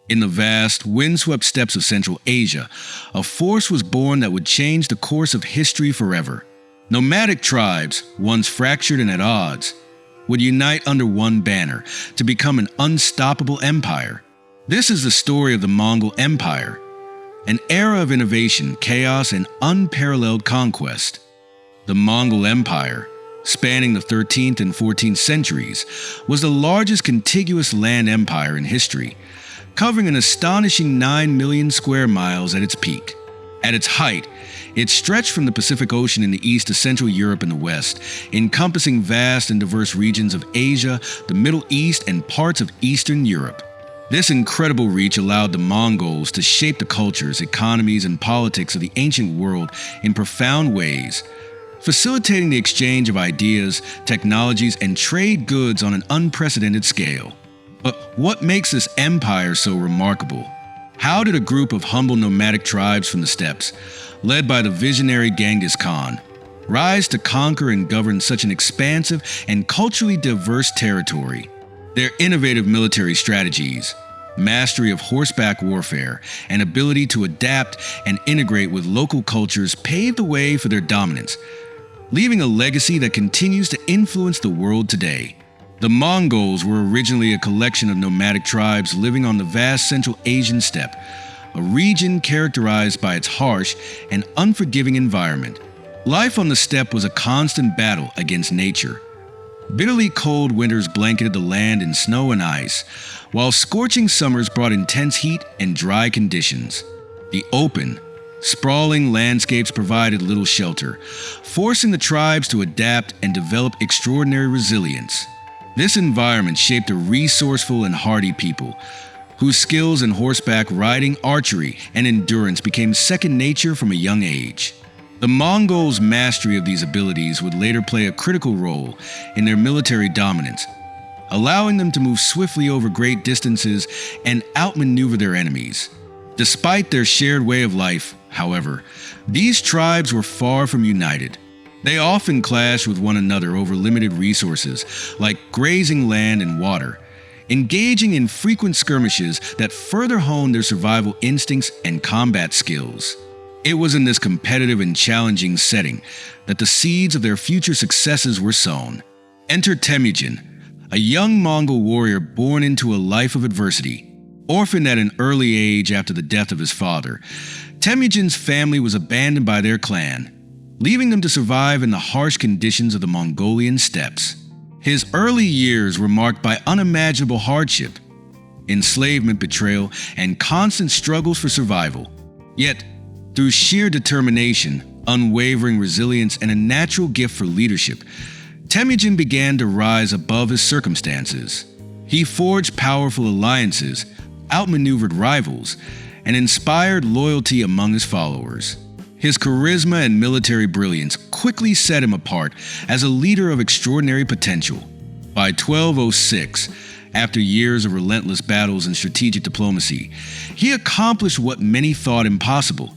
In the vast, windswept steppes of Central Asia, a force was born that would change the course of history forever. Nomadic tribes, once fractured and at odds, would unite under one banner to become an unstoppable empire. This is the story of the Mongol Empire, an era of innovation, chaos, and unparalleled conquest. The Mongol Empire, spanning the 13th and 14th centuries, was the largest contiguous land empire in history, covering an astonishing 9 million square miles at its peak. At its height, it stretched from the Pacific Ocean in the east to Central Europe in the west, encompassing vast and diverse regions of Asia, the Middle East, and parts of Eastern Europe. This incredible reach allowed the Mongols to shape the cultures, economies, and politics of the ancient world in profound ways, facilitating the exchange of ideas, technologies, and trade goods on an unprecedented scale. But what makes this empire so remarkable? How did a group of humble nomadic tribes from the steppes, led by the visionary Genghis Khan, rise to conquer and govern such an expansive and culturally diverse territory? Their innovative military strategies, mastery of horseback warfare, and ability to adapt and integrate with local cultures paved the way for their dominance, leaving a legacy that continues to influence the world today. The Mongols were originally a collection of nomadic tribes living on the vast Central Asian steppe, a region characterized by its harsh and unforgiving environment. Life on the steppe was a constant battle against nature. Bitterly cold winters blanketed the land in snow and ice, while scorching summers brought intense heat and dry conditions. The open, sprawling landscapes provided little shelter, forcing the tribes to adapt and develop extraordinary resilience. This environment shaped a resourceful and hardy people, whose skills in horseback riding, archery, and endurance became second nature from a young age. The Mongols' mastery of these abilities would later play a critical role in their military dominance, allowing them to move swiftly over great distances and outmaneuver their enemies. Despite their shared way of life, however, these tribes were far from united. They often clashed with one another over limited resources, like grazing land and water, engaging in frequent skirmishes that further honed their survival instincts and combat skills. It was in this competitive and challenging setting that the seeds of their future successes were sown. Enter Temujin, a young Mongol warrior born into a life of adversity. Orphaned at an early age after the death of his father, Temujin's family was abandoned by their clan, leaving them to survive in the harsh conditions of the Mongolian steppes. His early years were marked by unimaginable hardship, enslavement, betrayal, and constant struggles for survival. Yet, through sheer determination, unwavering resilience, and a natural gift for leadership, Temujin began to rise above his circumstances. He forged powerful alliances, outmaneuvered rivals, and inspired loyalty among his followers. His charisma and military brilliance quickly set him apart as a leader of extraordinary potential. By 1206, after years of relentless battles and strategic diplomacy, he accomplished what many thought impossible,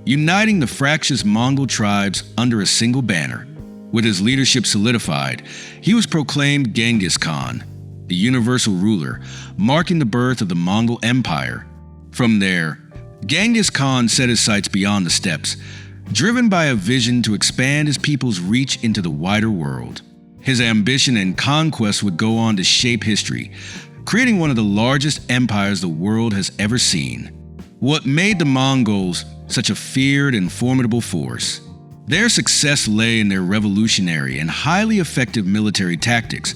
uniting the fractious Mongol tribes under a single banner. With his leadership solidified, he was proclaimed Genghis Khan, the universal ruler, marking the birth of the Mongol Empire. From there, Genghis Khan set his sights beyond the steppes, driven by a vision to expand his people's reach into the wider world. His ambition and conquest would go on to shape history, creating one of the largest empires the world has ever seen. What made the Mongols such a feared and formidable force? Their success lay in their revolutionary and highly effective military tactics,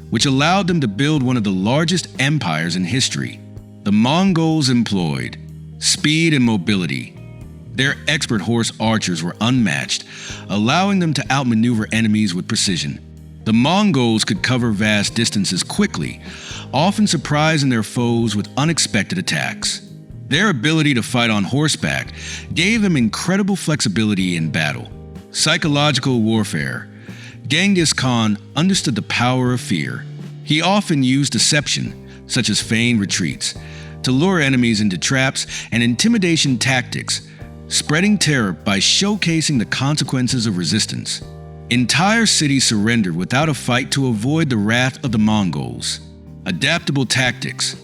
which allowed them to build one of the largest empires in history. The Mongols employed speed and mobility. Their expert horse archers were unmatched, allowing them to outmaneuver enemies with precision. The Mongols could cover vast distances quickly, often surprising their foes with unexpected attacks. Their ability to fight on horseback gave them incredible flexibility in battle. Psychological warfare. Genghis Khan understood the power of fear. He often used deception, such as feigned retreats, to lure enemies into traps, and intimidation tactics, spreading terror by showcasing the consequences of resistance. Entire cities surrendered without a fight to avoid the wrath of the Mongols. Adaptable tactics.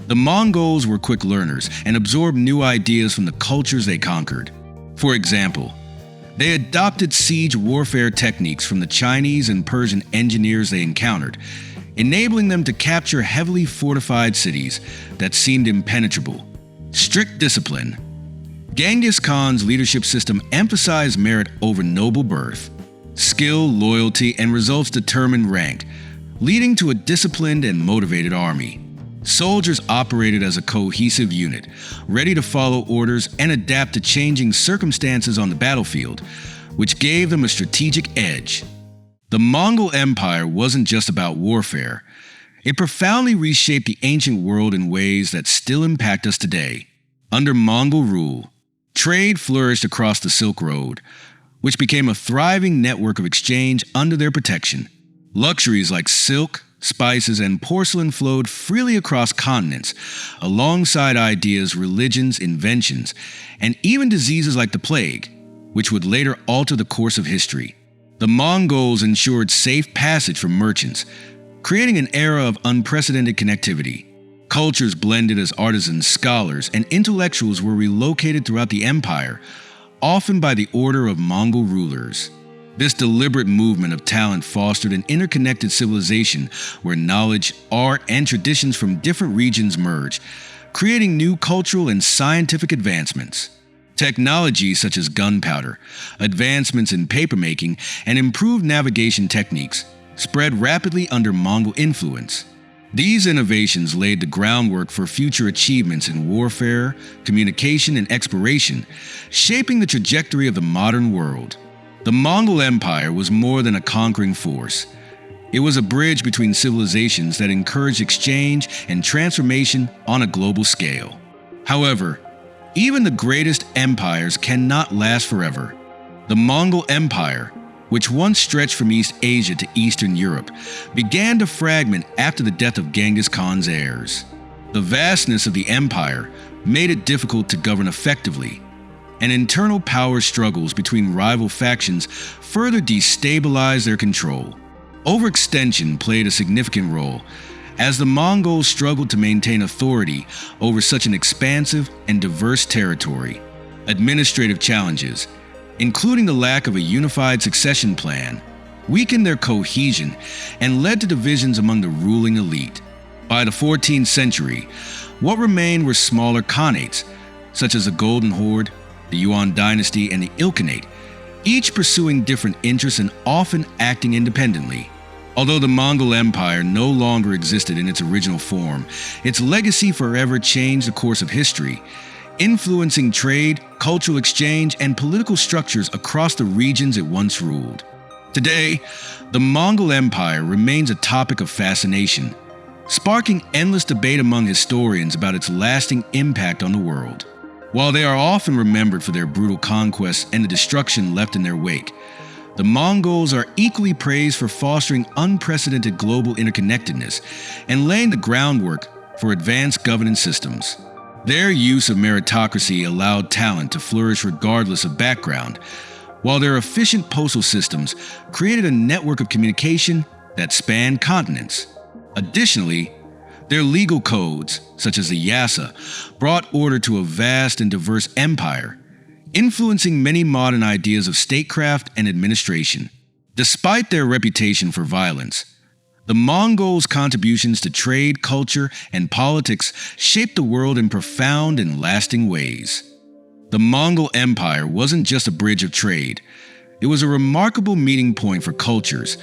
The Mongols were quick learners and absorbed new ideas from the cultures they conquered. For example, they adopted siege warfare techniques from the Chinese and Persian engineers they encountered, enabling them to capture heavily fortified cities that seemed impenetrable. Strict discipline. Genghis Khan's leadership system emphasized merit over noble birth. Skill, loyalty, and results determined rank, leading to a disciplined and motivated army. Soldiers operated as a cohesive unit, ready to follow orders and adapt to changing circumstances on the battlefield, which gave them a strategic edge. The Mongol Empire wasn't just about warfare. It profoundly reshaped the ancient world in ways that still impact us today. Under Mongol rule, trade flourished across the Silk Road, which became a thriving network of exchange under their protection. Luxuries like silk, spices, and porcelain flowed freely across continents, alongside ideas, religions, inventions, and even diseases like the plague, which would later alter the course of history. The Mongols ensured safe passage for merchants, creating an era of unprecedented connectivity. Cultures blended as artisans, scholars, and intellectuals were relocated throughout the empire, often by the order of Mongol rulers. This deliberate movement of talent fostered an interconnected civilization where knowledge, art, and traditions from different regions merged, creating new cultural and scientific advancements. Technologies such as gunpowder, advancements in papermaking, and improved navigation techniques spread rapidly under Mongol influence. These innovations laid the groundwork for future achievements in warfare, communication, and exploration, shaping the trajectory of the modern world. The Mongol Empire was more than a conquering force. It was a bridge between civilizations that encouraged exchange and transformation on a global scale. However, even the greatest empires cannot last forever. The Mongol Empire, which once stretched from East Asia to Eastern Europe, began to fragment after the death of Genghis Khan's heirs. The vastness of the empire made it difficult to govern effectively, and internal power struggles between rival factions further destabilized their control. Overextension played a significant role, as the Mongols struggled to maintain authority over such an expansive and diverse territory. Administrative challenges, including the lack of a unified succession plan, weakened their cohesion and led to divisions among the ruling elite. By the 14th century, what remained were smaller khanates, such as the Golden Horde, the Yuan dynasty, and the Ilkhanate, each pursuing different interests and often acting independently. Although the Mongol Empire no longer existed in its original form, its legacy forever changed the course of history, influencing trade, cultural exchange, and political structures across the regions it once ruled. Today, the Mongol Empire remains a topic of fascination, sparking endless debate among historians about its lasting impact on the world. While they are often remembered for their brutal conquests and the destruction left in their wake, the Mongols are equally praised for fostering unprecedented global interconnectedness and laying the groundwork for advanced governance systems. Their use of meritocracy allowed talent to flourish regardless of background, while their efficient postal systems created a network of communication that spanned continents. Additionally, their legal codes, such as the Yasa, brought order to a vast and diverse empire, influencing many modern ideas of statecraft and administration. Despite their reputation for violence, the Mongols' contributions to trade, culture, and politics shaped the world in profound and lasting ways. The Mongol Empire wasn't just a bridge of trade. It was a remarkable meeting point for cultures,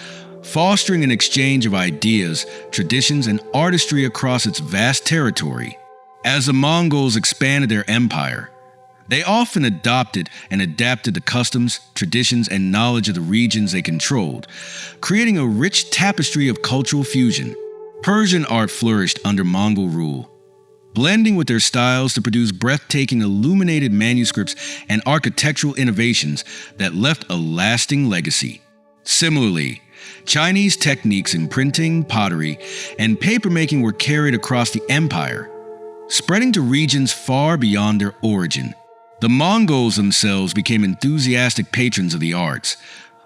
fostering an exchange of ideas, traditions, and artistry across its vast territory. As the Mongols expanded their empire, they often adopted and adapted the customs, traditions, and knowledge of the regions they controlled, creating a rich tapestry of cultural fusion. Persian art flourished under Mongol rule, blending with their styles to produce breathtaking illuminated manuscripts and architectural innovations that left a lasting legacy. Similarly, Chinese techniques in printing, pottery, and papermaking were carried across the empire, spreading to regions far beyond their origin. The Mongols themselves became enthusiastic patrons of the arts,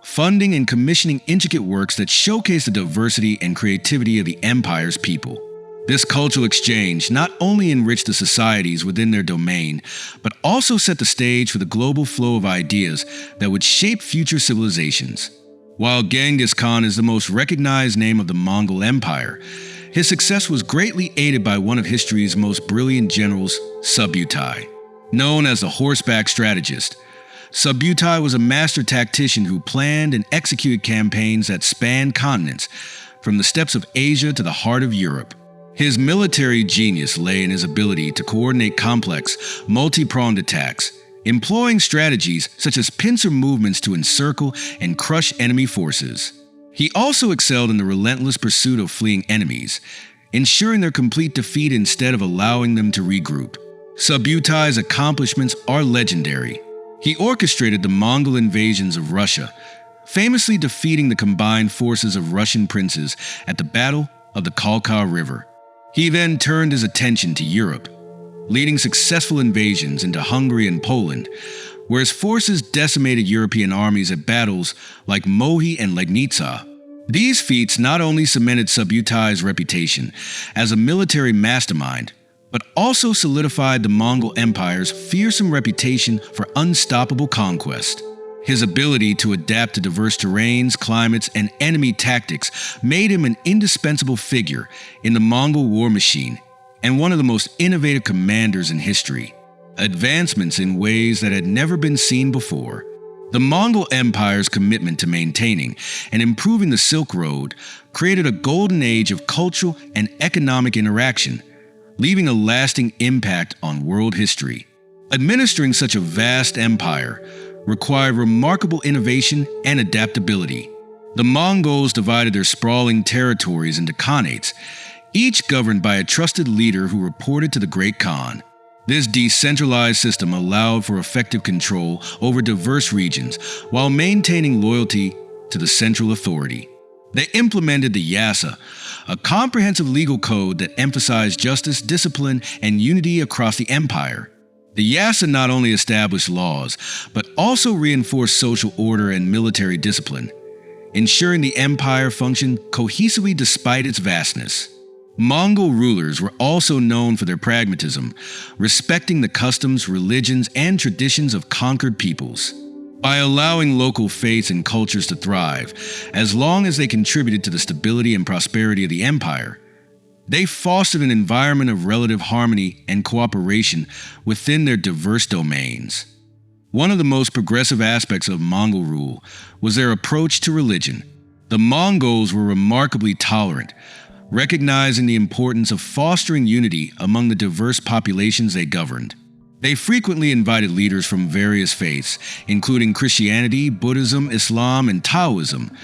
funding and commissioning intricate works that showcase the diversity and creativity of the empire's people. This cultural exchange not only enriched the societies within their domain, but also set the stage for the global flow of ideas that would shape future civilizations. While Genghis Khan is the most recognized name of the Mongol Empire, his success was greatly aided by one of history's most brilliant generals, Subutai. Known as the Horseback strategist, Subutai was a master tactician who planned and executed campaigns that spanned continents, from the steppes of Asia to the heart of Europe. His military genius lay in his ability to coordinate complex, multi-pronged attacks, employing strategies such as pincer movements to encircle and crush enemy forces. He also excelled in the relentless pursuit of fleeing enemies, ensuring their complete defeat instead of allowing them to regroup. Subutai's accomplishments are legendary. He orchestrated the Mongol invasions of Russia, famously defeating the combined forces of Russian princes at the Battle of the Khalkha River. He then turned his attention to Europe, leading successful invasions into Hungary and Poland, where his forces decimated European armies at battles like Mohi and Legnica. These feats not only cemented Subutai's reputation as a military mastermind, but also solidified the Mongol Empire's fearsome reputation for unstoppable conquest. His ability to adapt to diverse terrains, climates, and enemy tactics made him an indispensable figure in the Mongol war machine and one of the most innovative commanders in history. Advancements in ways that had never been seen before. The Mongol Empire's commitment to maintaining and improving the Silk Road created a golden age of cultural and economic interaction, leaving a lasting impact on world history. Administering such a vast empire required remarkable innovation and adaptability. The Mongols divided their sprawling territories into khanates, each governed by a trusted leader who reported to the Great Khan. This decentralized system allowed for effective control over diverse regions while maintaining loyalty to the central authority. They implemented the Yasa, a comprehensive legal code that emphasized justice, discipline, and unity across the empire. The Yasa not only established laws, but also reinforced social order and military discipline, ensuring the empire functioned cohesively despite its vastness. Mongol rulers were also known for their pragmatism, respecting the customs, religions, and traditions of conquered peoples. By allowing local faiths and cultures to thrive, as long as they contributed to the stability and prosperity of the empire, they fostered an environment of relative harmony and cooperation within their diverse domains. One of the most progressive aspects of Mongol rule was their approach to religion. The Mongols were remarkably tolerant, recognizing the importance of fostering unity among the diverse populations they governed. They frequently invited leaders from various faiths, including Christianity, Buddhism, Islam, and Taoism,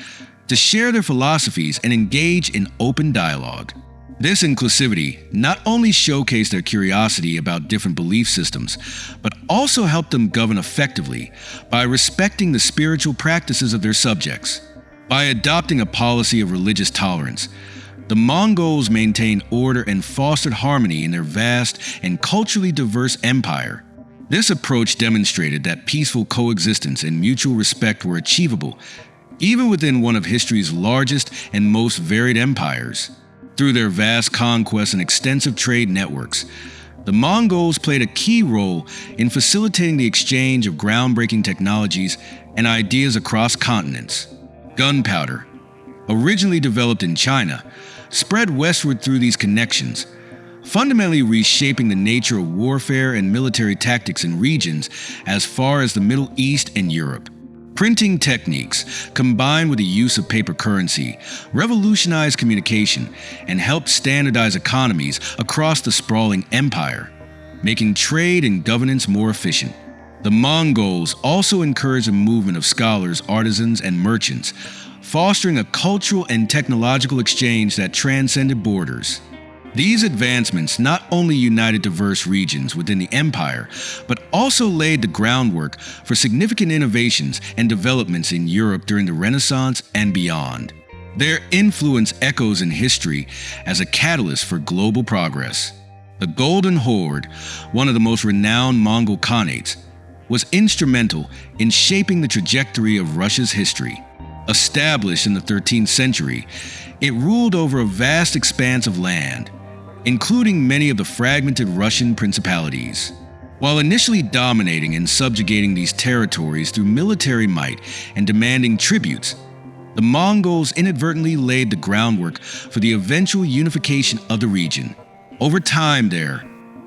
to share their philosophies and engage in open dialogue. This inclusivity not only showcased their curiosity about different belief systems, but also helped them govern effectively by respecting the spiritual practices of their subjects. By adopting a policy of religious tolerance, the Mongols maintained order and fostered harmony in their vast and culturally diverse empire. This approach demonstrated that peaceful coexistence and mutual respect were achievable, even within one of history's largest and most varied empires. Through their vast conquests and extensive trade networks, the Mongols played a key role in facilitating the exchange of groundbreaking technologies and ideas across continents. Gunpowder, originally developed in China, spread westward through these connections, fundamentally reshaping the nature of warfare and military tactics in regions as far as the Middle East and Europe. Printing techniques, combined with the use of paper currency, revolutionized communication and helped standardize economies across the sprawling empire, making trade and governance more efficient. The Mongols also encouraged a movement of scholars, artisans, and merchants, fostering a cultural and technological exchange that transcended borders. These advancements not only united diverse regions within the empire, but also laid the groundwork for significant innovations and developments in Europe during the Renaissance and beyond. Their influence echoes in history as a catalyst for global progress. The Golden Horde, one of the most renowned Mongol khanates, was instrumental in shaping the trajectory of Russia's history. Established in the 13th century, it ruled over a vast expanse of land, including many of the fragmented Russian principalities. While initially dominating and subjugating these territories through military might and demanding tributes, the Mongols inadvertently laid the groundwork for the eventual unification of the region. Over time, their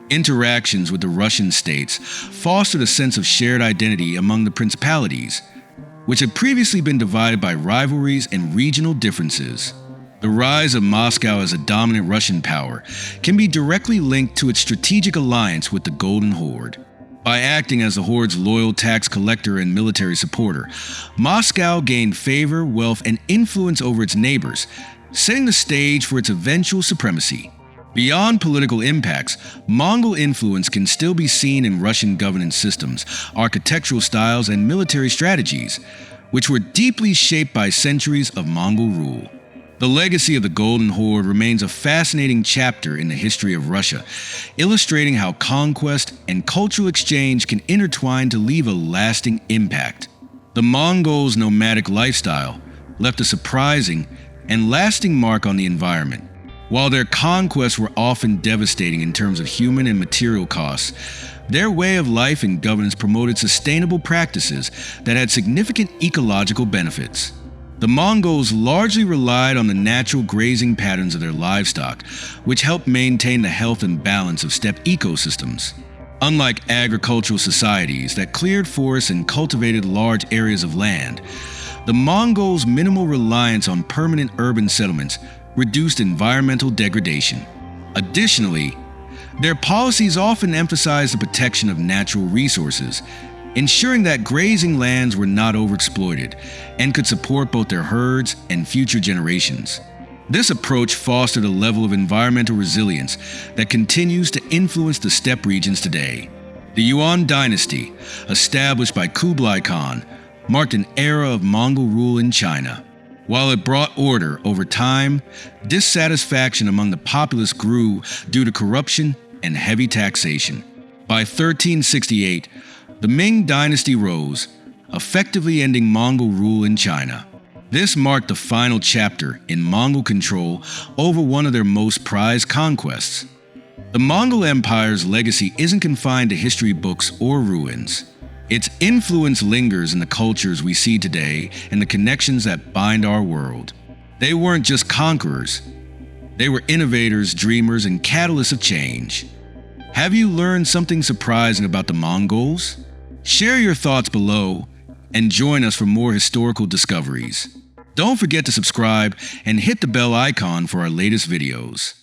interactions with the Russian states fostered a sense of shared identity among the principalities, which had previously been divided by rivalries and regional differences. The rise of Moscow as a dominant Russian power can be directly linked to its strategic alliance with the Golden Horde. By acting as the Horde's loyal tax collector and military supporter, Moscow gained favor, wealth, and influence over its neighbors, setting the stage for its eventual supremacy. Beyond political impacts, Mongol influence can still be seen in Russian governance systems, architectural styles, and military strategies, which were deeply shaped by centuries of Mongol rule. The legacy of the Golden Horde remains a fascinating chapter in the history of Russia, illustrating how conquest and cultural exchange can intertwine to leave a lasting impact. The Mongols' nomadic lifestyle left a surprising and lasting mark on the environment. While their conquests were often devastating in terms of human and material costs, their way of life and governance promoted sustainable practices that had significant ecological benefits. The Mongols largely relied on the natural grazing patterns of their livestock, which helped maintain the health and balance of steppe ecosystems. Unlike agricultural societies that cleared forests and cultivated large areas of land, the Mongols' minimal reliance on permanent urban settlements reduced environmental degradation. Additionally, their policies often emphasized the protection of natural resources, ensuring that grazing lands were not overexploited and could support both their herds and future generations. This approach fostered a level of environmental resilience that continues to influence the steppe regions today. The Yuan dynasty, established by Kublai Khan, marked an era of Mongol rule in China. While it brought order over time, dissatisfaction among the populace grew due to corruption and heavy taxation. By 1368, the Ming dynasty rose, effectively ending Mongol rule in China. This marked the final chapter in Mongol control over one of their most prized conquests. The Mongol Empire's legacy isn't confined to history books or ruins. Its influence lingers in the cultures we see today and the connections that bind our world. They weren't just conquerors. They were innovators, dreamers, and catalysts of change. Have you learned something surprising about the Mongols? Share your thoughts below and join us for more historical discoveries. Don't forget to subscribe and hit the bell icon for our latest videos.